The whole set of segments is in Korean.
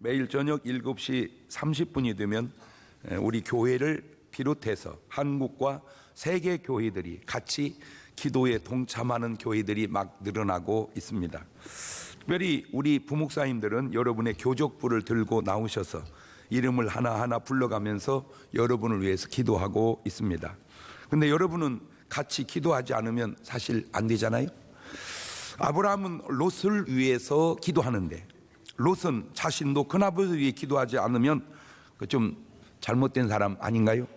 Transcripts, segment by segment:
매일 저녁 7시 30분이 되면 우리 교회를 비롯해서 한국과 세계 교회들이 같이 기도에 동참하는 교회들이 막 늘어나고 있습니다. 특별히 우리 부목사님들은 여러분의 교족부를 들고 나오셔서 이름을 하나하나 불러가면서 여러분을 위해서 기도하고 있습니다. 근데 여러분은 같이 기도하지 않으면 사실 안 되잖아요. 아브라함은 롯을 위해서 기도하는데 롯은 자신도 큰아버지 위해 기도하지 않으면 좀 잘못된 사람 아닌가요?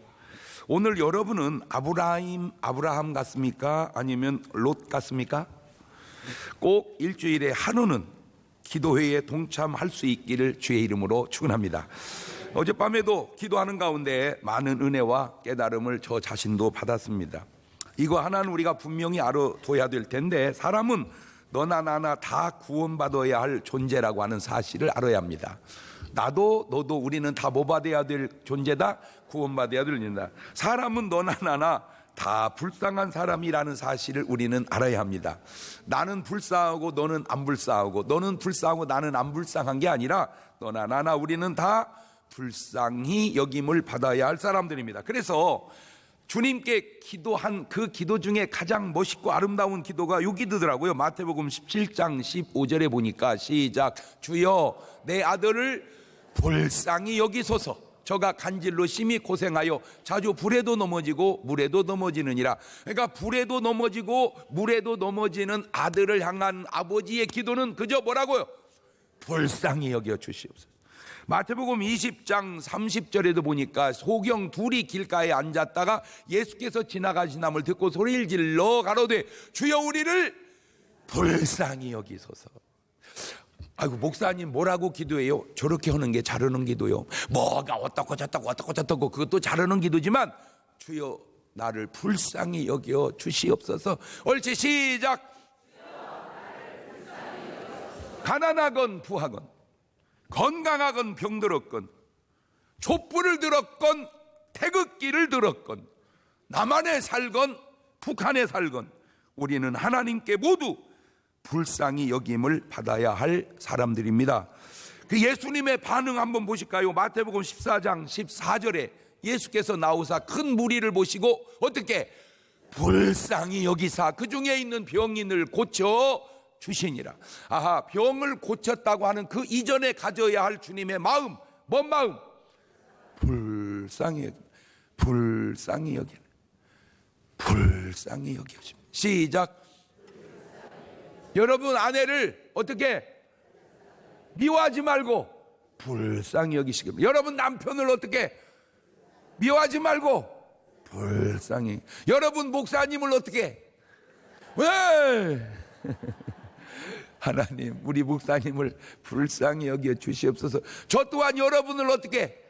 오늘 여러분은 아브라함 같습니까? 아니면 롯 같습니까? 꼭 일주일에 하루는 기도회에 동참할 수 있기를 주의 이름으로 축원합니다. 어젯밤에도 기도하는 가운데 많은 은혜와 깨달음을 저 자신도 받았습니다. 이거 하나는 우리가 분명히 알아둬야 될 텐데, 사람은 너나 나나 다 구원받아야 할 존재라고 하는 사실을 알아야 합니다. 나도 너도 우리는 다 뭐 받아야 될 존재다? 구원받아야 될 존재다. 사람은 너나 나나 다 불쌍한 사람이라는 사실을 우리는 알아야 합니다. 나는 불쌍하고 너는 안 불쌍하고, 너는 불쌍하고 나는 안 불쌍한 게 아니라 너나 나나 우리는 다 불쌍히 여김을 받아야 할 사람들입니다. 그래서 주님께 기도한 그 기도 중에 가장 멋있고 아름다운 기도가 요 기도더라고요. 마태복음 17장 15절에 보니까 시작. 주여 내 아들을 불쌍히 여기소서. 저가 간질로 심히 고생하여 자주 불에도 넘어지고 물에도 넘어지느니라. 그러니까 불에도 넘어지고 물에도 넘어지는 아들을 향한 아버지의 기도는 그저 뭐라고요? 불쌍히 여겨 주시옵소서. 마태복음 20장 30절에도 보니까 소경 둘이 길가에 앉았다가 예수께서 지나가시남을 듣고 소리를 질러 가로되 주여 우리를 불쌍히 여기소서. 아이고 목사님 뭐라고 기도해요? 저렇게 하는 게 잘하는 기도요. 뭐가 어떻고 저떻고 그것도 잘하는 기도지만 주여 나를 불쌍히 여겨 주시옵소서. 옳지 시작. 가난하건 부하건 건강하건 병들었건 촛불을 들었건 태극기를 들었건 남한에 살건 북한에 살건 우리는 하나님께 모두 불쌍히 여김을 받아야 할 사람들입니다. 그 예수님의 반응 한번 보실까요? 마태복음 14장 14절에 예수께서 나오사 큰 무리를 보시고 어떻게 불쌍히 여기사 그 중에 있는 병인을 고쳐 주시니라. 아하, 병을 고쳤다고 하는 그 이전에 가져야 할 주님의 마음, 뭔 마음? 불쌍히 여기는 불쌍히 여겨줍니다. 시작. 여러분 아내를 어떻게 미워하지 말고 불쌍히 여기시기 바랍니다. 여러분 남편을 어떻게 미워하지 말고 불쌍히. 여러분 목사님을 어떻게 왜 하나님 우리 목사님을 불쌍히 여겨 주시옵소서. 저 또한 여러분을 어떻게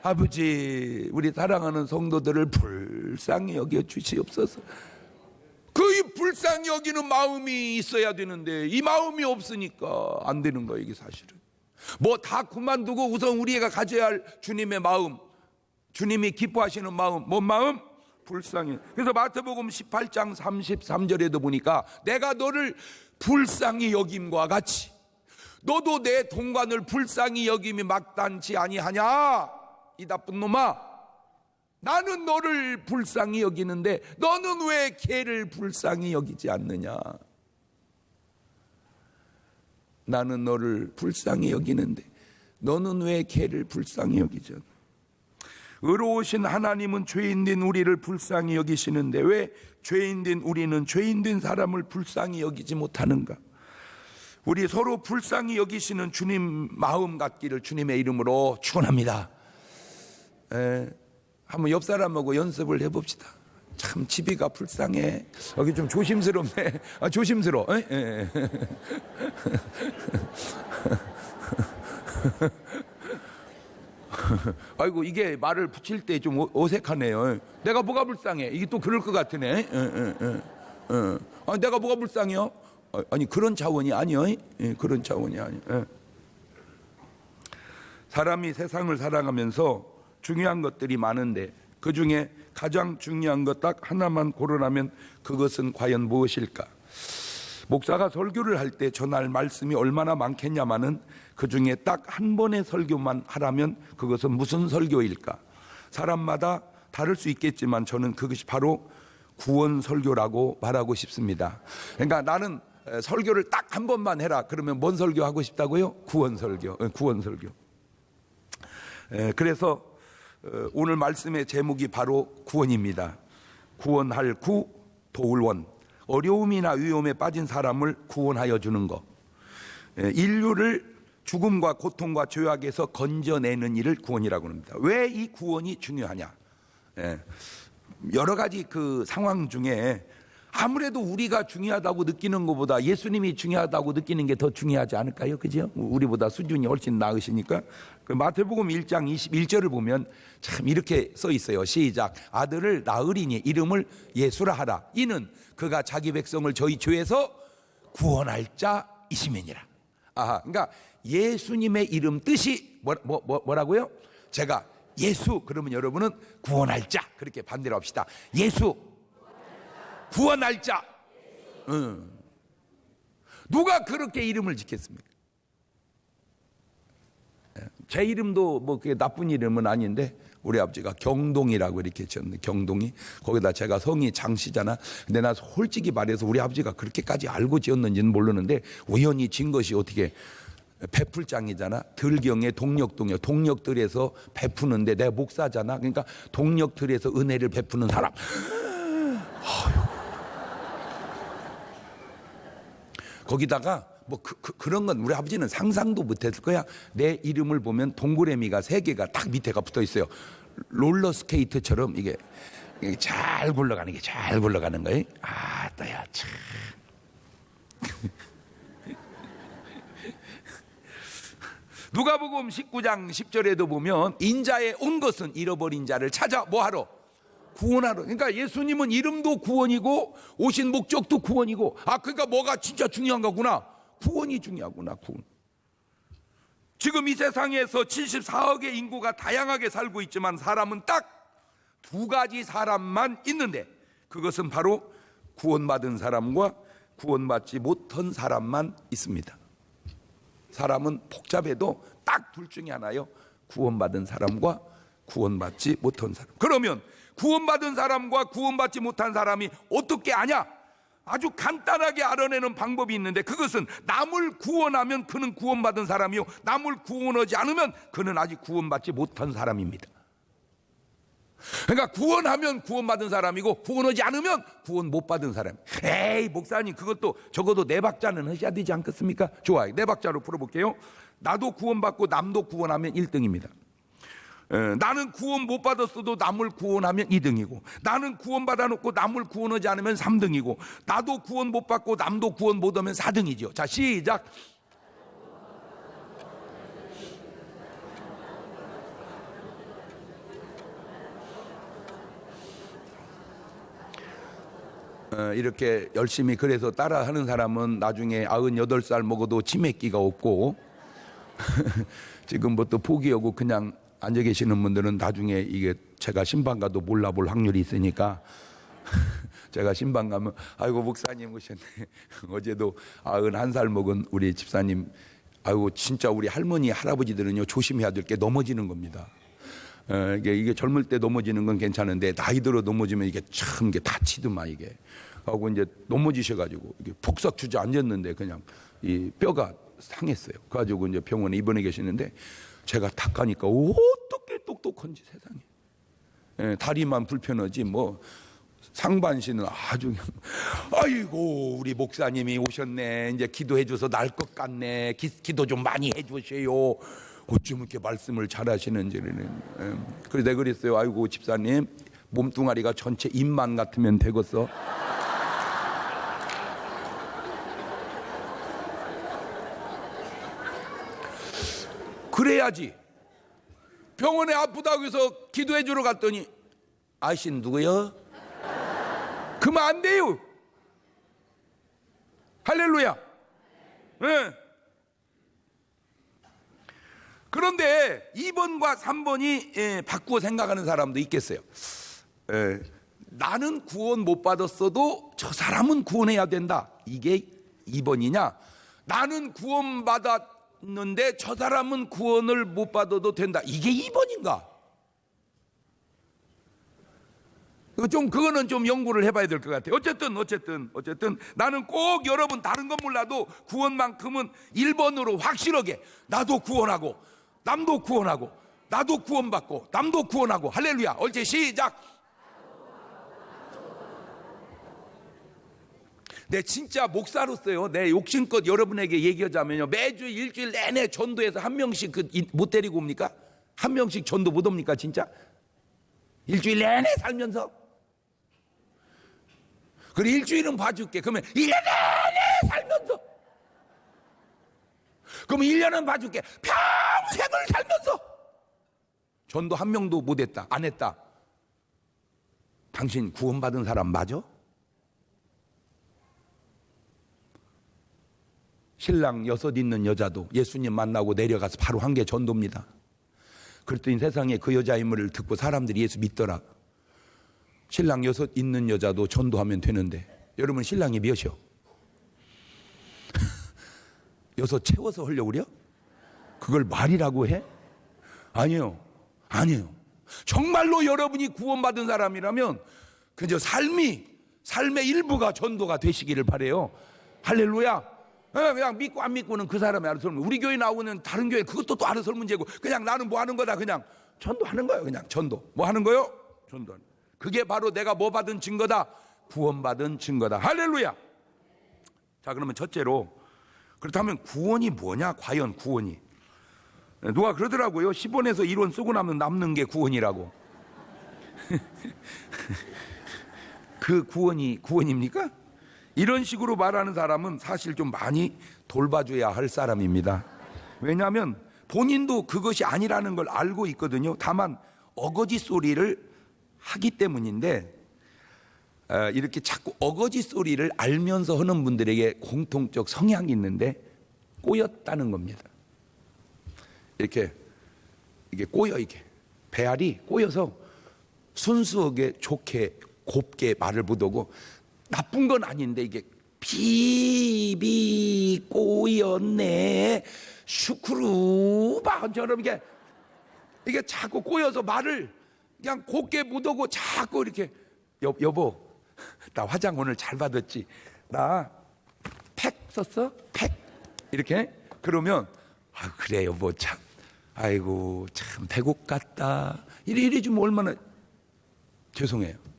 아버지 우리 사랑하는 성도들을 불쌍히 여겨 주시옵소서. 그 불쌍히 여기는 마음이 있어야 되는데 이 마음이 없으니까 안 되는 거예요. 이게 사실은 뭐 다 그만두고 우선 우리가 가져야 할 주님의 마음, 주님이 기뻐하시는 마음, 뭔 마음? 불쌍히. 그래서 마태복음 18장 33절에도 보니까 내가 너를 불쌍히 여김과 같이 너도 내 동관을 불쌍히 여김이 마땅치 아니하냐 이 나쁜 놈아. 나는 너를 불쌍히 여기는데 너는 왜 걔를 불쌍히 여기지 않느냐. 나는 너를 불쌍히 여기는데 너는 왜 걔를 불쌍히 여기지 않느냐. 의로우신 하나님은 죄인된 우리를 불쌍히 여기시는데 왜 죄인된 우리는 죄인된 사람을 불쌍히 여기지 못하는가. 우리 서로 불쌍히 여기시는 주님 마음 갖기를 주님의 이름으로 축원합니다. 한번 옆 사람하고 연습을 해봅시다. 참 집이가 불쌍해. 여기 좀 조심스럽네. 아, 조심스러워. 아이고 이게 말을 붙일 때 좀 어색하네요. 내가 뭐가 불쌍해? 이게 또 그럴 것 같으네. 아, 내가 뭐가 불쌍해요? 아니 그런 차원이 아니요. 그런 차원이 아니요. 사람이 세상을 살아가면서 중요한 것들이 많은데 그 중에 가장 중요한 것 딱 하나만 고르라면 그것은 과연 무엇일까? 목사가 설교를 할 때 전할 말씀이 얼마나 많겠냐마는 그 중에 딱 한 번의 설교만 하라면 그것은 무슨 설교일까? 사람마다 다를 수 있겠지만 저는 그것이 바로 구원 설교라고 말하고 싶습니다. 그러니까 나는 설교를 딱 한 번만 해라. 그러면 뭔 설교 하고 싶다고요? 구원 설교. 구원 설교. 그래서 오늘 말씀의 제목이 바로 구원입니다. 구원할 구, 도울 원. 어려움이나 위험에 빠진 사람을 구원하여 주는 것. 인류를 죽음과 고통과 죄악에서 건져내는 일을 구원이라고 합니다. 왜 이 구원이 중요하냐? 여러 가지 그 상황 중에 아무래도 우리가 중요하다고 느끼는 것보다 예수님이 중요하다고 느끼는 게 더 중요하지 않을까요? 그죠? 우리보다 수준이 훨씬 나으시니까. 그 마태복음 1장 21절을 보면 참 이렇게 써 있어요. 시작. 아들을 낳으리니 이름을 예수라 하라. 이는 그가 자기 백성을 저희 죄에서 구원할 자이시면이라. 아하, 그러니까 예수님의 이름 뜻이 뭐라고요? 제가 예수 그러면 여러분은 구원할 자 그렇게 반대로 합시다. 예수 구원할 자. 누가 그렇게 이름을 짓겠습니까? 제 이름도 뭐 그게 나쁜 이름은 아닌데 우리 아버지가 경동이라고 이렇게 지었는데 경동이 거기다 제가 성이 장씨잖아. 근데 나 솔직히 말해서 우리 아버지가 그렇게까지 알고 지었는지는 모르는데 우연히 진 것이 어떻게 베풀장이잖아. 들경에 동력동이요. 동력들에서 베푸는데 내가 목사잖아. 그러니까 동력들에서 은혜를 베푸는 사람. 거기다가 뭐 그런 건 우리 아버지는 상상도 못했을 거야. 내 이름을 보면 동그라미가 3개가 딱 밑에가 붙어 있어요. 롤러스케이트처럼 이게 잘 굴러가는 게 잘 굴러가는 거예요. 아, 따야 참. 누가복음 19장 10절에도 보면 인자에 온 것은 잃어버린 자를 찾아 뭐하러? 구원하러. 그러니까 예수님은 이름도 구원이고 오신 목적도 구원이고, 아 그러니까 뭐가 진짜 중요한 거구나. 구원이 중요하구나. 구원. 지금 이 세상에서 74억의 인구가 다양하게 살고 있지만 사람은 딱 2가지 사람만 있는데 그것은 바로 구원받은 사람과 구원받지 못한 사람만 있습니다. 사람은 복잡해도 딱 둘 중에 하나요. 구원받은 사람과 구원받지 못한 사람. 그러면 구원받은 사람과 구원받지 못한 사람이 어떻게 아냐? 아주 간단하게 알아내는 방법이 있는데 그것은 남을 구원하면 그는 구원받은 사람이요, 남을 구원하지 않으면 그는 아직 구원받지 못한 사람입니다. 그러니까 구원하면 구원받은 사람이고 구원하지 않으면 구원 못 받은 사람. 에이 목사님 그것도 적어도 4박자는 하셔야 되지 않겠습니까? 좋아요. 4박자로 풀어볼게요. 나도 구원받고 남도 구원하면 1등입니다. 나는 구원 못 받았어도 남을 구원하면 2등이고, 나는 구원 받아놓고 남을 구원하지 않으면 3등이고, 나도 구원 못 받고 남도 구원 못 하면 4등이죠. 자 시작. 이렇게 열심히 그래서 따라하는 사람은 나중에 98살 먹어도 치매기가 없고 지금부터 포기하고 그냥 앉아 계시는 분들은 나중에 이게 제가 신방 가도 몰라볼 확률이 있으니까 제가 신방 가면 아이고 목사님 오셨네. 어제도 91살 먹은 우리 집사님, 아이고 진짜 우리 할머니 할아버지들은요 조심해야 될 게 넘어지는 겁니다. 이게 젊을 때 넘어지는 건 괜찮은데 나이 들어 넘어지면 이게 참 이게 다치더만 이게 하고 이제 넘어지셔가지고 이게 폭삭 주저앉았는데 그냥 이 뼈가 상했어요. 그래가지고 이제 병원에 입원해 계시는데 제가 닦아니까 어떻게 똑똑한지 세상에. 다리만 불편하지 뭐 상반신은 아주 아이고 우리 목사님이 오셨네. 이제 기도해줘서 날 것 같네. 기도 좀 많이 해주세요. 어쩜 이렇게 말씀을 잘하시는지는. 그래서 내가 그랬어요. 아이고 집사님 몸뚱아리가 전체 입만 같으면 되겠어. 그래야지. 병원에 아프다고 해서 기도해 주러 갔더니 아저씨 누구요? 그러면 안 돼요. 할렐루야. 네. 그런데 2번과 3번이 바꾸어 생각하는 사람도 있겠어요. 나는 구원 못 받았어도 저 사람은 구원해야 된다. 이게 2번이냐? 나는 구원받았는데 저 사람은 구원을 못 받아도 된다. 이게 2번인가? 그거는 좀 연구를 해봐야 될 것 같아요. 어쨌든 나는 꼭 여러분 다른 건 몰라도 구원만큼은 1번으로 확실하게 나도 구원하고 남도 구원하고 나도 구원받고 남도 구원하고 할렐루야. 옳지, 시작. 내 진짜 목사로서요, 내 욕심껏 여러분에게 얘기하자면요, 매주 일주일 내내 전도해서 한 명씩 못 데리고 옵니까? 한 명씩 전도 못 옵니까? 진짜 일주일 내내 살면서. 그래, 일주일은 봐줄게. 그러면 1년 내내 살면서. 그러면 1년은 봐줄게. 평생을 살면서 전도 한 명도 못 했다, 안 했다. 당신 구원받은 사람 맞아? 신랑 6 있는 여자도 예수님 만나고 내려가서 바로 한 게 전도입니다. 그랬더니 세상에 그 여자 인물을 듣고 사람들이 예수 믿더라. 신랑 6 있는 여자도 전도하면 되는데 여러분 신랑이 몇이요? 6 채워서 하려고 그래요? 그걸 말이라고 해? 아니에요. 정말로 여러분이 구원받은 사람이라면 그저 삶의 일부가 전도가 되시기를 바라요. 할렐루야. 그냥 믿고 안 믿고는 그 사람이 알아서 설문. 우리 교회 나오는 다른 교회 그것도 또 알아서 문제고, 그냥 나는 뭐 하는 거다, 그냥 전도하는 거예요. 그냥 전도. 뭐 하는 거요? 전도하는. 그게 바로 내가 뭐 받은 증거다? 구원받은 증거다. 할렐루야. 자, 그러면 첫째로, 그렇다면 구원이 뭐냐? 과연 구원이. 누가 그러더라고요. 10원에서 1원 쓰고 나면 남는 게 구원이라고. 그 구원이 구원입니까? 이런 식으로 말하는 사람은 사실 좀 많이 돌봐줘야 할 사람입니다. 왜냐하면 본인도 그것이 아니라는 걸 알고 있거든요. 다만 어거지 소리를 하기 때문인데, 이렇게 자꾸 어거지 소리를 알면서 하는 분들에게 공통적 성향이 있는데 꼬였다는 겁니다. 이게 꼬여, 이게 배알이 꼬여서 순수하게 좋게 곱게 말을 못하고, 나쁜 건 아닌데 이게 비비 꼬였네 슈크루바처럼 이게 자꾸 꼬여서 말을 그냥 곱게 못하고 자꾸 이렇게 여보 나 화장 오늘 잘 받았지, 나 팩 썼어? 팩 이렇게 그러면 그래 여보 참 아이고 참 배고 같다 이래 주면 얼마나 죄송해요.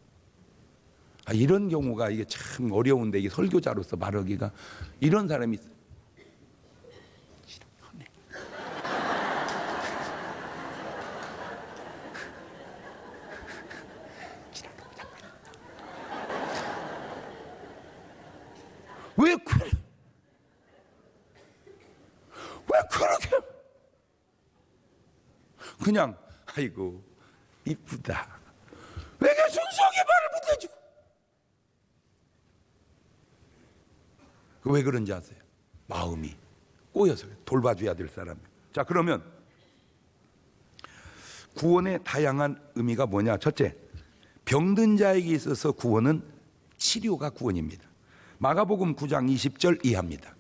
이런 경우가 이게 참 어려운데, 이게 설교자로서 말하기가. 이런 사람이 왜 그래? 왜 그렇게 그냥 아이고 이쁘다 왜 이렇게 순수하게 말을 못해주고. 왜 그런지 아세요? 마음이 꼬여서 돌봐줘야 될 사람. 자, 그러면 구원의 다양한 의미가 뭐냐? 첫째, 병든 자에게 있어서 구원은 치료가 구원입니다. 마가복음 9장 20절 이하입니다.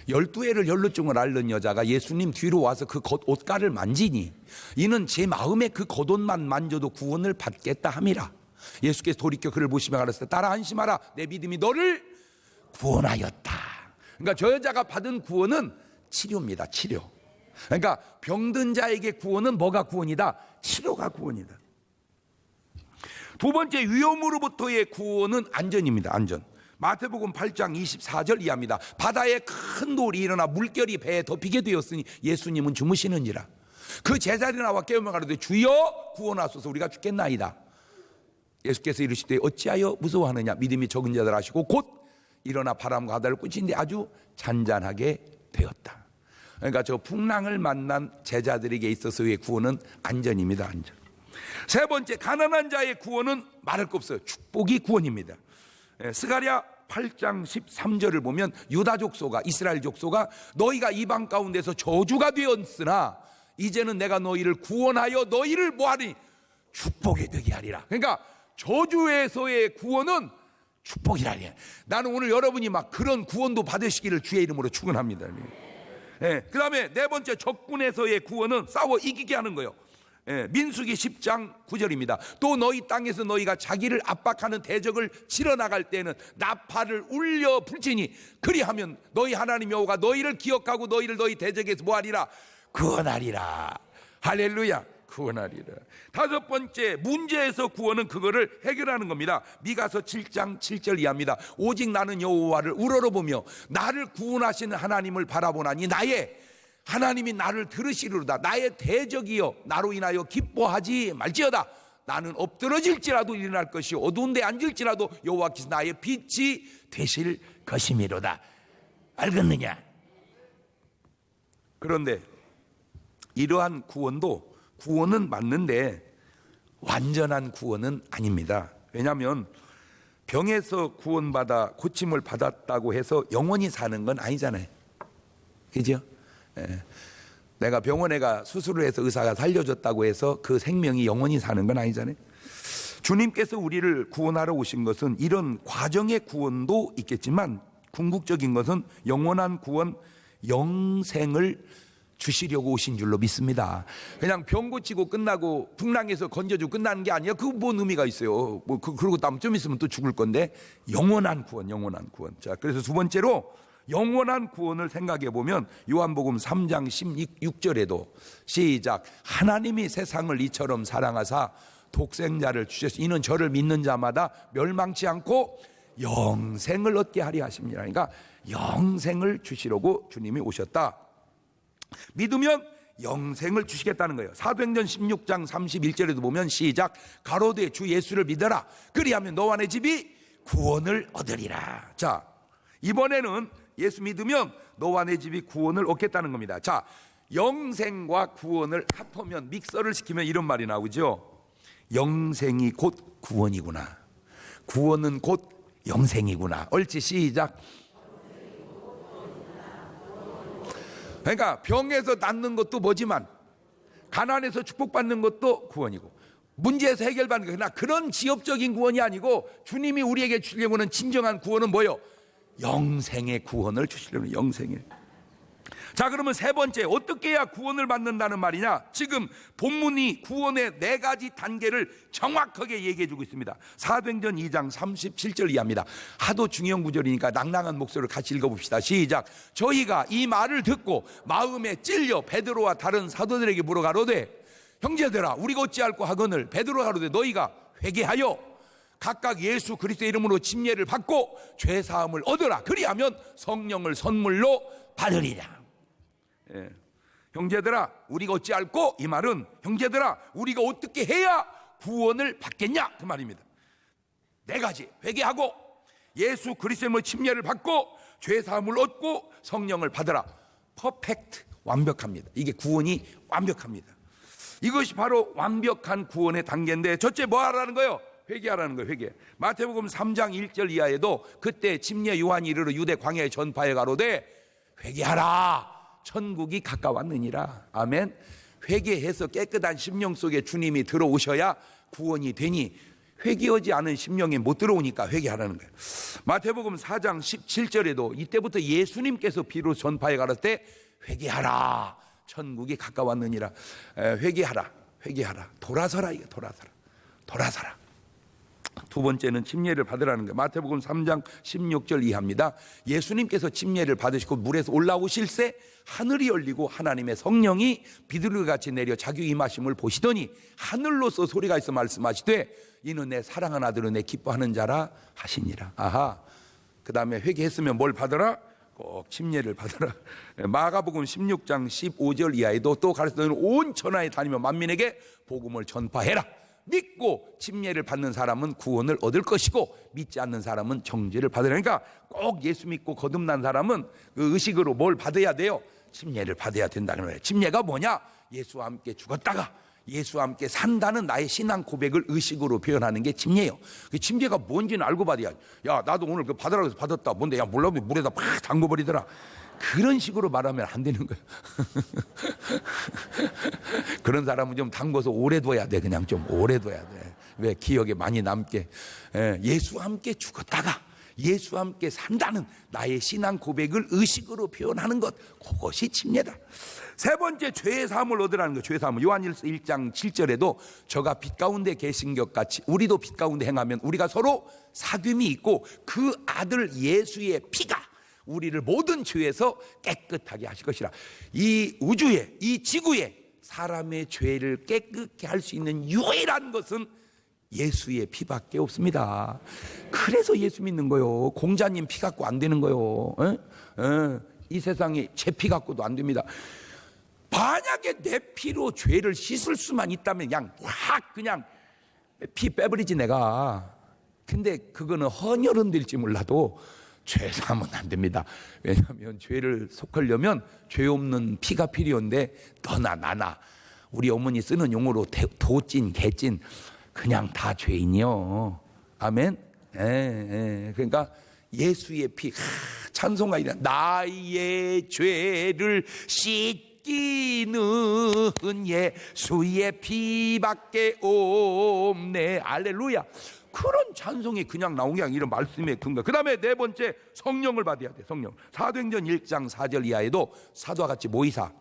12해를 혈루증을 앓는 여자가 예수님 뒤로 와서 그 옷가를 만지니 이는 제 마음에 그 겉옷만 만져도 구원을 받겠다 함이라. 예수께서 돌이켜 그를 보시며 가라사대 따라 안심하라 내 믿음이 너를 구원하였다. 그러니까 저 여자가 받은 구원은 치료입니다. 치료. 그러니까 병든 자에게 구원은 뭐가 구원이다? 치료가 구원이다. 두 번째, 위험으로부터의 구원은 안전입니다. 안전. 마태복음 8장 24절 이하입니다. 바다에 큰 돌이 일어나 물결이 배에 덮이게 되었으니 예수님은 주무시는지라. 그 제자들이 나와 깨우며 가로되 주여 구원하소서 우리가 죽겠나이다. 예수께서 이르시되 어찌하여 무서워하느냐 믿음이 적은 자들 하시고 곧 일어나 바람과 바다를 꾸짖는데 아주 잔잔하게 되었다. 그러니까 저 풍랑을 만난 제자들에게 있어서의 구원은 안전입니다. 안전. 세 번째, 가난한 자의 구원은 말할 거 없어요. 축복이 구원입니다. 스가랴 8장 13절을 보면 유다 족속아 이스라엘 족속아 너희가 이방 가운데서 저주가 되었으나 이제는 내가 너희를 구원하여 너희를 뭐하니 축복이 되게 하리라. 그러니까 저주에서의 구원은 축복이라. 나는 오늘 여러분이 막 그런 구원도 받으시기를 주의 이름으로 축원합니다. 그 다음에 네 번째, 적군에서의 구원은 싸워 이기게 하는 거예요. 민수기 10장 9절입니다. 또 너희 땅에서 너희가 자기를 압박하는 대적을 치러 나갈 때는 나팔을 울려 불지니 그리하면 너희 하나님 여호와가 너희를 기억하고 너희를 너희 대적에서 뭐하리라? 구원하리라. 할렐루야. 구원하리라. 다섯 번째, 문제에서 구원은 그거를 해결하는 겁니다. 미가서 7장 7절 이하입니다. 오직 나는 여호와를 우러러보며 나를 구원하시는 하나님을 바라보나니 나의 하나님이 나를 들으시리로다. 나의 대적이여 나로 인하여 기뻐하지 말지어다. 나는 엎드러질지라도 일어날 것이요 어두운 데 앉을지라도 여호와께서 나의 빛이 되실 것이미로다. 알겠느냐? 그런데 이러한 구원은 맞는데 완전한 구원은 아닙니다. 왜냐하면 병에서 구원받아 고침을 받았다고 해서 영원히 사는 건 아니잖아요. 그죠? 내가 병원에 가 수술을 해서 의사가 살려줬다고 해서 그 생명이 영원히 사는 건 아니잖아요. 주님께서 우리를 구원하러 오신 것은 이런 과정의 구원도 있겠지만 궁극적인 것은 영원한 구원, 영생을 주시려고 오신 줄로 믿습니다. 그냥 병 고치고 끝나고 풍랑에서 건져주고 끝나는 게 아니야. 그거 뭔 의미가 있어요. 그러고 나면 좀 있으면 또 죽을 건데 영원한 구원. 자, 그래서 두 번째로 영원한 구원을 생각해 보면 요한복음 3장 16절에도 시작. 하나님이 세상을 이처럼 사랑하사 독생자를 주셨으니 이는 저를 믿는 자마다 멸망치 않고 영생을 얻게 하려 하십니다. 그러니까 영생을 주시려고 주님이 오셨다. 믿으면 영생을 주시겠다는 거예요. 사도행전 16장 31절에도 보면 시작. 가로되 주 예수를 믿어라. 그리하면 너와 내 집이 구원을 얻으리라. 자, 이번에는 예수 믿으면 너와 내 집이 구원을 얻겠다는 겁니다. 자, 영생과 구원을 합하면 믹서를 시키면 이런 말이 나오죠. 영생이 곧 구원이구나. 구원은 곧 영생이구나. 옳지, 시작. 그러니까 병에서 낫는 것도 뭐지만 가난에서 축복받는 것도 구원이고 문제에서 해결받는 거. 그러나 그런 지엽적인 구원이 아니고 주님이 우리에게 주려고 하는 진정한 구원은 뭐예요? 영생의 구원을 주시려는 영생의. 자, 그러면 세 번째, 어떻게 해야 구원을 받는다는 말이냐? 지금 본문이 구원의 네 가지 단계를 정확하게 얘기해 주고 있습니다. 사도행전 2장 37절 이하입니다. 하도 중요한 구절이니까 낭낭한 목소리를 같이 읽어봅시다. 시작. 저희가 이 말을 듣고 마음에 찔려 베드로와 다른 사도들에게 물어가로되 형제들아 우리가 어찌할꼬 하거늘 베드로가 가로되 너희가 회개하여 각각 예수 그리스도의 이름으로 침례를 받고 죄사함을 얻으라. 그리하면 성령을 선물로 받으리라. 형제들아 우리가 어찌할꼬, 이 말은 형제들아 우리가 어떻게 해야 구원을 받겠냐 그 말입니다. 네 가지. 회개하고 예수 그리스도의 이름으로 침례를 받고 죄사함을 얻고 성령을 받으라. 퍼펙트, 완벽합니다. 이게 구원이 완벽합니다. 이것이 바로 완벽한 구원의 단계인데 첫째 뭐 하라는 거예요? 회개하라는 거예요. 회개. 마태복음 3장 1절 이하에도 그때 침례 요한이 이르러 유대 광야에 전파해 가로되 회개하라 천국이 가까웠느니라. 아멘. 회개해서 깨끗한 심령 속에 주님이 들어오셔야 구원이 되니 회개하지 않은 심령이 못 들어오니까 회개하라는 거예요. 마태복음 4장 17절에도 이때부터 예수님께서 비로소 전파해 가라을 때 회개하라 천국이 가까웠느니라. 회개하라. 돌아서라. 이게 돌아서라. 두 번째는 침례를 받으라는 거예요. 마태복음 3장 16절 이하입니다. 예수님께서 침례를 받으시고 물에서 올라오실새 하늘이 열리고 하나님의 성령이 비둘기같이 내려 자기 임하심을 보시더니 하늘로서 소리가 있어 말씀하시되 이는 내 사랑하는 아들은 내 기뻐하는 자라 하시니라. 아하. 그 다음에 회개했으면 뭘 받으라? 꼭 침례를 받으라. 마가복음 16장 15절 이하에도 또 가르쳐 너는 온 천하에 다니며 만민에게 복음을 전파해라. 믿고 침례를 받는 사람은 구원을 얻을 것이고 믿지 않는 사람은 정죄를 받으라. 그러니까 꼭 예수 믿고 거듭난 사람은 그 의식으로 뭘 받아야 돼요? 침례를 받아야 된다는 거예요. 침례가 뭐냐? 예수와 함께 죽었다가 예수와 함께 산다는 나의 신앙 고백을 의식으로 표현하는 게 침례예요. 그 침례가 뭔지는 알고 받아야. 야, 나도 오늘 그 받으라고 해서 받았다. 뭔데? 야, 몰라. 물에다 팍 담궈버리더라. 그런 식으로 말하면 안 되는 거예요. 그런 사람은 좀 담궈서 오래 둬야 돼. 그냥 좀 오래 둬야 돼. 왜 기억에 많이 남게 예수와 함께 죽었다가 예수와 함께 산다는 나의 신앙 고백을 의식으로 표현하는 것, 그것이 침례다. 세 번째, 죄의 사함을 얻으라는 것. 죄의 사함을 요한일서 1장 7절에도 저가 빛 가운데 계신 것 같이 우리도 빛 가운데 행하면 우리가 서로 사귐이 있고 그 아들 예수의 피가 우리를 모든 죄에서 깨끗하게 하실 것이라. 이 우주에, 이 지구에 사람의 죄를 깨끗게 할 수 있는 유일한 것은 예수의 피밖에 없습니다. 그래서 예수 믿는 거요. 공자님 피 갖고 안 되는 거요. 이 세상에 제 피 갖고도 안 됩니다. 만약에 내 피로 죄를 씻을 수만 있다면 그냥 피 빼버리지 내가. 근데 그거는 헌혈은 될지 몰라도 죄 사하면 안 됩니다. 왜냐하면 죄를 속하려면 죄 없는 피가 필요한데 너나 나나 우리 어머니 쓰는 용어로 도찐 개찐 그냥 다 죄인이요. 아멘. 그러니까 예수의 피, 찬송가 이래. 나의 죄를 씻기는 예수의 피밖에 없네. 알렐루야. 그런 찬송이 그냥 나온 게 아니라 말씀의 근거. 그 다음에 네 번째, 성령을 받아야 돼. 성령. 사도행전 1장 4절 이하에도 사도와 같이 모이사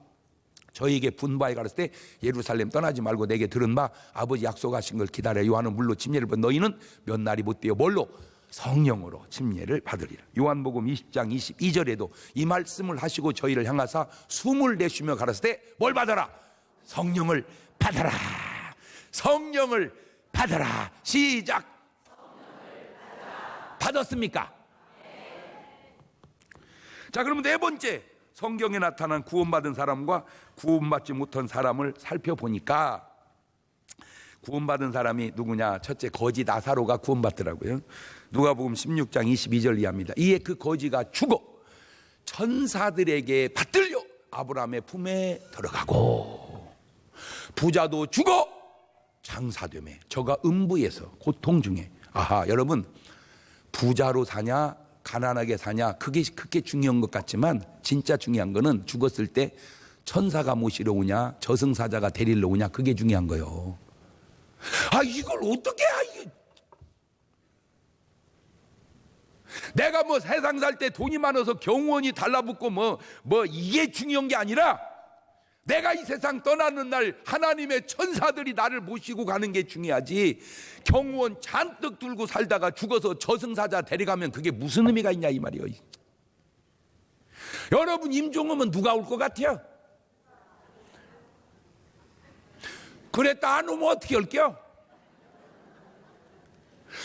저에게 분바에 가렸을 때 예루살렘 떠나지 말고 내게 들은 바 아버지 약속하신 걸 기다려. 요한은 물로 침례를 받 너희는 몇 날이 못 되어 뭘로? 성령으로 침례를 받으리라. 요한복음 20장 22절에도 이 말씀을 하시고 저희를 향하사 숨을 내쉬며 가라사대 때 뭘 받아라? 성령을 받아라. 성령을 받아라. 시작. 받았습니까? 자, 그러면 네 번째, 성경에 나타난 구원받은 사람과 구원받지 못한 사람을 살펴보니까 구원받은 사람이 누구냐? 첫째, 거지 나사로가 구원받더라고요. 누가복음 16장 22절 이하입니다. 이에 그 거지가 죽어 천사들에게 받들려 아브라함의 품에 들어가고, 부자도 죽어 장사되매 저가 음부에서 고통 중에. 아하, 여러분, 부자로 사냐 가난하게 사냐 그게 중요한 것 같지만 진짜 중요한 거는 죽었을 때 천사가 모시러 오냐 저승사자가 데리러 오냐, 그게 중요한 거예요. 이걸 어떻게 내가 세상 살 때 돈이 많아서 경호원이 달라붙고 이게 중요한 게 아니라 내가 이 세상 떠나는 날 하나님의 천사들이 나를 모시고 가는 게 중요하지, 경호원 잔뜩 들고 살다가 죽어서 저승사자 데려가면 그게 무슨 의미가 있냐 이 말이에요. 여러분, 임종하면 누가 올 것 같아요? 그랬다 안 오면 어떻게 할게요?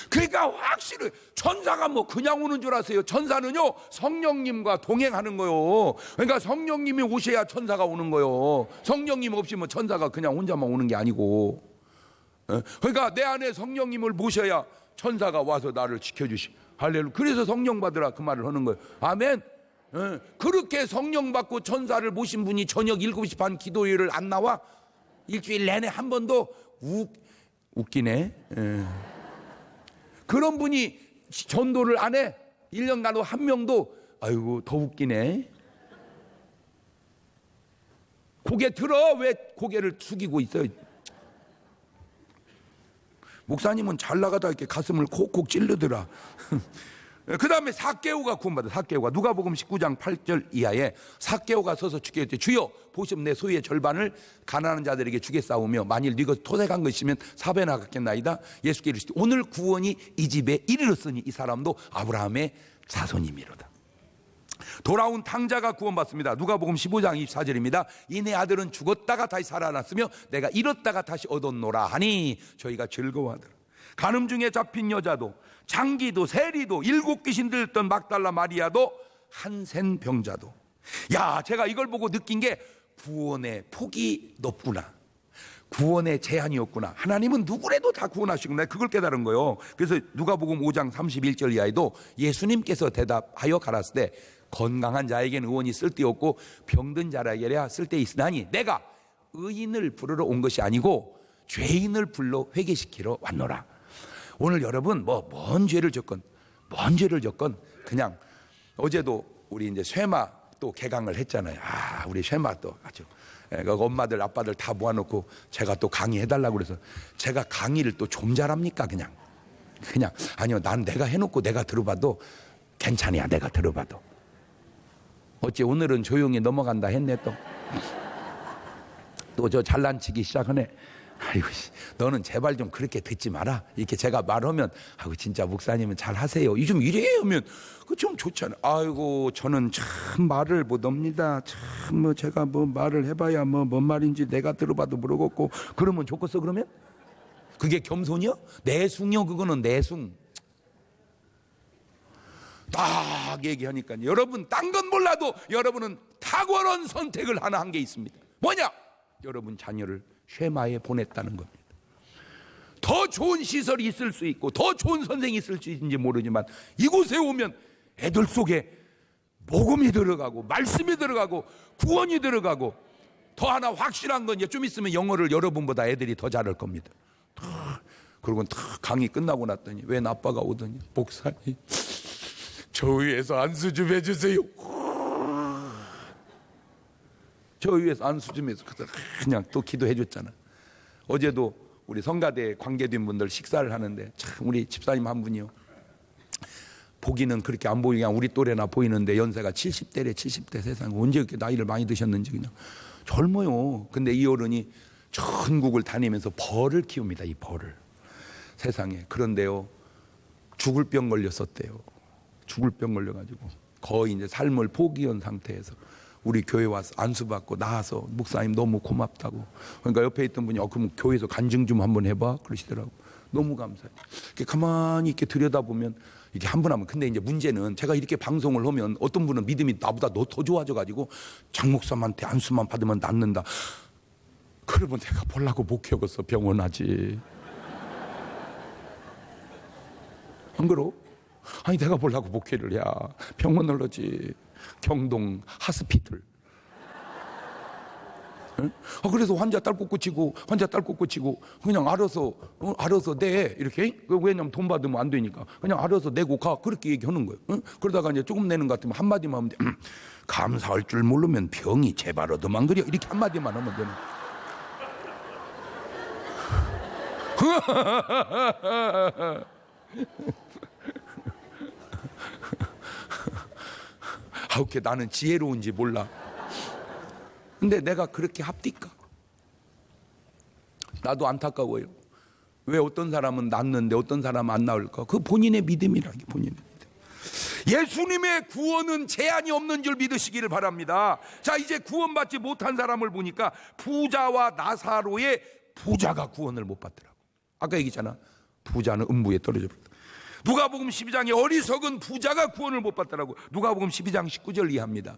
그러니까 확실히 천사가 그냥 오는 줄 아세요? 천사는요 성령님과 동행하는 거요. 그러니까 성령님이 오셔야 천사가 오는 거요. 성령님 없이 천사가 그냥 혼자만 오는 게 아니고, 그러니까 내 안에 성령님을 모셔야 천사가 와서 나를 지켜주시. 할렐루야. 그래서 성령 받으라 그 말을 하는 거예요. 아멘. 그렇게 성령 받고 천사를 모신 분이 저녁 7시 반 기도회를 안 나와? 일주일 내내 한 번도 웃기네. 그런 분이 전도를 안 해? 1년간 한 명도. 아이고, 더 웃기네. 고개 들어. 왜 고개를 숙이고 있어요? 목사님은 잘 나가다 이렇게 가슴을 콕콕 찔르더라. 그 다음에 삭개오가 구원받아. 삭개오가 누가복음 19장 8절 이하에 삭개오가 서서 주께 이르되 주여 보시면 내 소유의 절반을 가난한 자들에게 주겠사오며 만일 네가 토색한 것이면 4배나 갚겠나이다. 예수께 이르시되 오늘 구원이 이 집에 이르렀으니 이 사람도 아브라함의 자손이미로다. 돌아온 탕자가 구원받습니다. 누가복음 15장 24절입니다. 이 내 아들은 죽었다가 다시 살아났으며 내가 잃었다가 다시 얻었노라 하니 저희가 즐거워하더라. 간음 중에 잡힌 여자도, 장기도, 세리도, 7 귀신 들던 막달라 마리아도, 한센 병자도. 제가 이걸 보고 느낀 게 구원의 폭이 높구나. 구원의 제한이 없구나. 하나님은 누구라도 다 구원하시구나. 그걸 깨달은 거예요. 그래서 누가복음 5장 31절 이하에도 예수님께서 대답하여 가라사대 건강한 자에게는 의원이 쓸데없고 병든 자에게야 쓸데있으나니 내가 의인을 부르러 온 것이 아니고 죄인을 불러 회개시키러 왔노라. 오늘 여러분 뭔 죄를 졌건 그냥 어제도 우리 이제 쇠마 또 개강을 했잖아요. 우리 쉐마 또 아주 그 엄마들 아빠들 다 모아놓고 제가 또 강의해달라고 그래서 제가 강의를 또 좀 잘합니까? 그냥 아니요, 난 내가 해놓고 내가 들어봐도 괜찮아야. 내가 들어봐도 어찌 오늘은 조용히 넘어간다 했네. 또 저 잘난치기 시작하네. 아이고, 너는 제발 좀 그렇게 듣지 마라. 이렇게 제가 말하면 아이고 진짜 목사님은 잘 하세요. 좀 이래 하면 그 좀 좋잖아요. 아이고 저는 참 말을 못합니다. 참 뭐 제가 뭐 말을 해봐야 뭐 뭔 말인지 내가 들어봐도 모르겠고 그러면 좋겠어. 그러면 그게 겸손이요? 내숭이요. 그거는 내숭. 딱 얘기하니까 여러분 딴 건 몰라도 여러분은 탁월한 선택을 하나 한 게 있습니다. 뭐냐? 여러분 자녀를 쉐마에 보냈다는 겁니다. 더 좋은 시설이 있을 수 있고 더 좋은 선생이 있을 수 있는지 모르지만 이곳에 오면 애들 속에 복음이 들어가고 말씀이 들어가고 구원이 들어가고 더 하나 확실한 건 좀 있으면 영어를 여러분보다 애들이 더 잘할 겁니다. 그리고 탁 강의 끝나고 났더니 웬 아빠가 오더니 목사님 저 위에서 안수 좀 해주세요. 저 위에서 안수 좀 해서 그냥 또 기도해 줬잖아. 어제도 우리 성가대 관계된 분들 식사를 하는데 참 우리 집사님 한 분이요, 보기는 그렇게 안 보이게 그냥 우리 또래나 보이는데 연세가 70대래. 70대. 세상에 언제 그렇게 나이를 많이 드셨는지 그냥 젊어요. 근데 이 어른이 전국을 다니면서 벌을 키웁니다. 이 벌을. 세상에. 그런데요 죽을 병 걸렸었대요. 죽을 병 걸려가지고 거의 이제 삶을 포기한 상태에서 우리 교회 와서 안수받고 나와서 목사님 너무 고맙다고. 그러니까 옆에 있던 분이 그럼 교회에서 간증 좀 한번 해봐 그러시더라고. 너무 감사해요. 이렇게 가만히 이렇게 들여다보면 이게 한 분 하면, 근데 이제 문제는 제가 이렇게 방송을 하면 어떤 분은 믿음이 나보다 더 좋아져가지고 장 목사님한테 안수만 받으면 낫는다. 그러면 내가 보려고 목회하겠어. 병원 하지. 안 그러? 아니 내가 보려고 목회를 해야 병원을 하지. 경동 하스피틀. 응? 그래서 환자 딸꾹 고치고 그냥 알아서 내 이렇게. 왜냐면 돈 받으면 안 되니까 그냥 알아서 내고 가 그렇게 얘기하는 거예요. 응? 그러다가 이제 조금 내는 것 같으면 한마디만 하면 돼. 감사할 줄 모르면 병이 제발 얻어만 그려. 이렇게 한마디만 하면 되는. 어떻게 나는 지혜로운지 몰라. 근데 내가 그렇게 합디까? 나도 안타까워요. 왜 어떤 사람은 낫는데 어떤 사람은 안 나올까? 그 본인의 믿음이라기. 본인의 믿음. 예수님의 구원은 제한이 없는 줄 믿으시기를 바랍니다. 자, 이제 구원받지 못한 사람을 보니까 부자와 나사로의 부자가 구원을 못 받더라고. 아까 얘기했잖아. 부자는 음부에 떨어져 버렸다. 누가복음 12장에 어리석은 부자가 구원을 못 받더라고. 누가복음 12장 19절 이해합니다.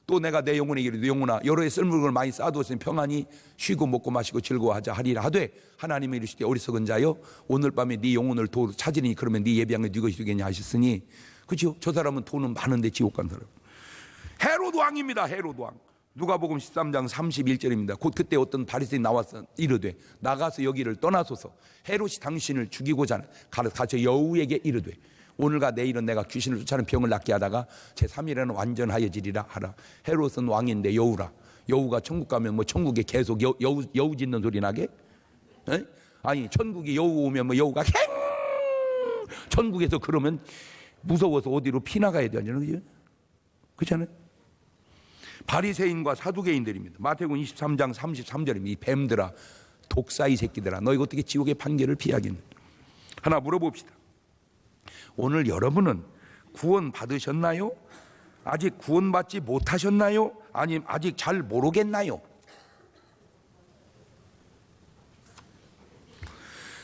또 내가 내 영혼에게 이르되 영혼아 여러 해 쓸 물건을 많이 쌓아두었으니 평안히 쉬고 먹고 마시고 즐거워하자 하리라 하되 하나님이 이르시되 어리석은 자여 오늘 밤에 네 영혼을 도로 찾으니 그러면 네 예비한 게 네 것이 되겠냐 하셨으니. 그렇죠? 저 사람은 돈은 많은데 지옥 간 사람. 헤롯 왕입니다. 헤롯 왕. 누가복음 13장 31절입니다. 곧 그때 어떤 바리새인이 나와서 이르되 나가서 여기를 떠나소서. 헤롯이 당신을 죽이고자 가서 여우에게 이르되 오늘과 내일은 내가 귀신을 쫓아내는 병을 낫게 하다가 제3일에는 완전하여지리라 하라. 헤롯은 왕인데 여우라. 여우가 천국 가면 뭐 천국에 계속 여우 짖는 소리 나게? 에? 아니 천국에 여우 오면 뭐 여우가 캥! 천국에서 그러면 무서워서 어디로 피나가야 되잖아요. 그렇잖아요. 바리새인과 사두개인들입니다. 마태복음 23장 33절입니다. 이 뱀들아 독사이 새끼들아 너희가 어떻게 지옥의 판결을 피하겠느냐. 하나 물어봅시다. 오늘 여러분은 구원 받으셨나요? 아직 구원받지 못하셨나요? 아니면 아직 잘 모르겠나요?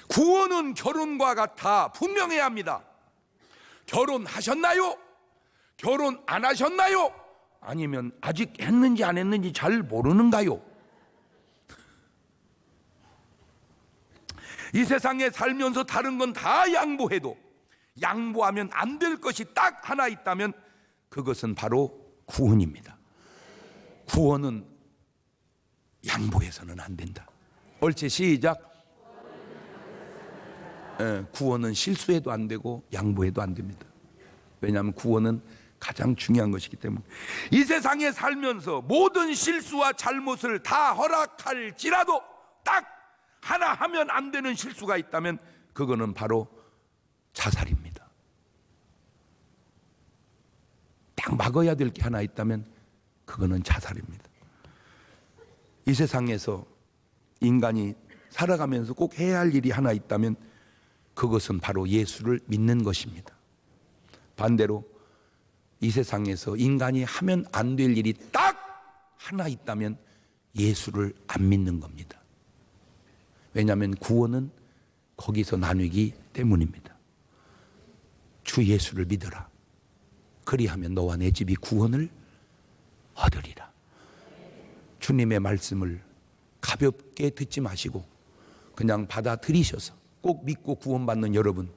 구원은 결혼과 같아 분명해야 합니다. 결혼하셨나요? 결혼 안 하셨나요? 아니면 아직 했는지 안 했는지 잘 모르는가요? 이 세상에 살면서 다른 건 다 양보해도 양보하면 안 될 것이 딱 하나 있다면 그것은 바로 구원입니다. 구원은 양보해서는 안 된다. 옳지, 시작. 구원은 실수해도 안 되고 양보해도 안 됩니다. 왜냐하면 구원은 가장 중요한 것이기 때문에 이 세상에 살면서 모든 실수와 잘못을 다 허락할지라도 딱 하나 하면 안 되는 실수가 있다면 그거는 바로 자살입니다. 딱 막아야 될 게 하나 있다면 그거는 자살입니다. 이 세상에서 인간이 살아가면서 꼭 해야 할 일이 하나 있다면 그것은 바로 예수를 믿는 것입니다. 반대로 이 세상에서 인간이 하면 안 될 일이 딱 하나 있다면 예수를 안 믿는 겁니다. 왜냐하면 구원은 거기서 나누기 때문입니다. 주 예수를 믿어라. 그리하면 너와 내 집이 구원을 얻으리라. 주님의 말씀을 가볍게 듣지 마시고 그냥 받아들이셔서 꼭 믿고 구원받는 여러분,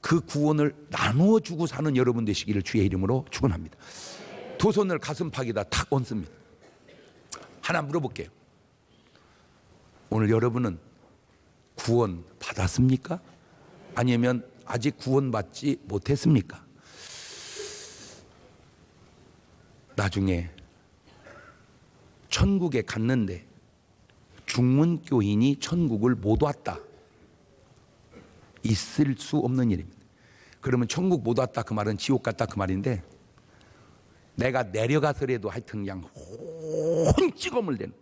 그 구원을 나누어 주고 사는 여러분 되시기를 주의 이름으로 축원합니다. 두 손을 가슴팍에다 탁 얹습니다. 하나 물어볼게요. 오늘 여러분은 구원 받았습니까? 아니면 아직 구원받지 못했습니까? 나중에 천국에 갔는데 중문교인이 천국을 못 왔다. 있을 수 없는 일입니다. 그러면 천국 못 왔다 그 말은 지옥 갔다 그 말인데, 내가 내려가서라도 하여튼 그냥 혼찌검을 댄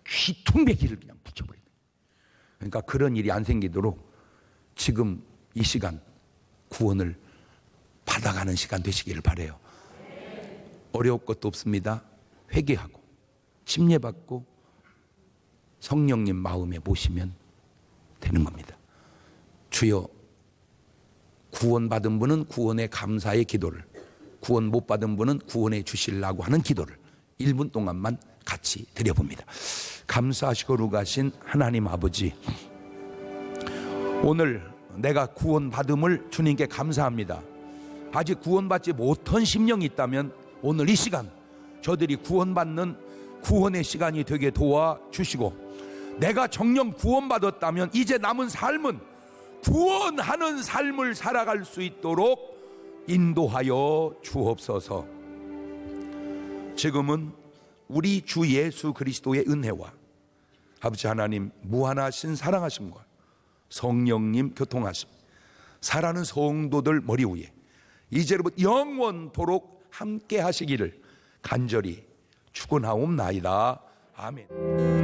귀퉁배기를 그냥 붙여버린다. 그러니까 그런 일이 안 생기도록 지금 이 시간 구원을 받아가는 시간 되시기를 바라요. 어려울 것도 없습니다. 회개하고 침례받고 성령님 마음에 모시면 되는 겁니다. 주여, 구원받은 분은 구원의 감사의 기도를, 구원 못 받은 분은 구원해 주시려고 하는 기도를 1분 동안만 같이 드려봅니다. 감사하시고 거룩하신 하나님 아버지, 오늘 내가 구원받음을 주님께 감사합니다. 아직 구원받지 못한 심령이 있다면 오늘 이 시간 저들이 구원받는 구원의 시간이 되게 도와주시고, 내가 정녕 구원받았다면 이제 남은 삶은 구원하는 삶을 살아갈 수 있도록 인도하여 주옵소서. 지금은 우리 주 예수 그리스도의 은혜와 아버지 하나님 무한하신 사랑하심과 성령님 교통하심, 사랑하는 성도들 머리 위에 이제로부터 영원토록 함께 하시기를 간절히 축원하옵나이다. 아멘.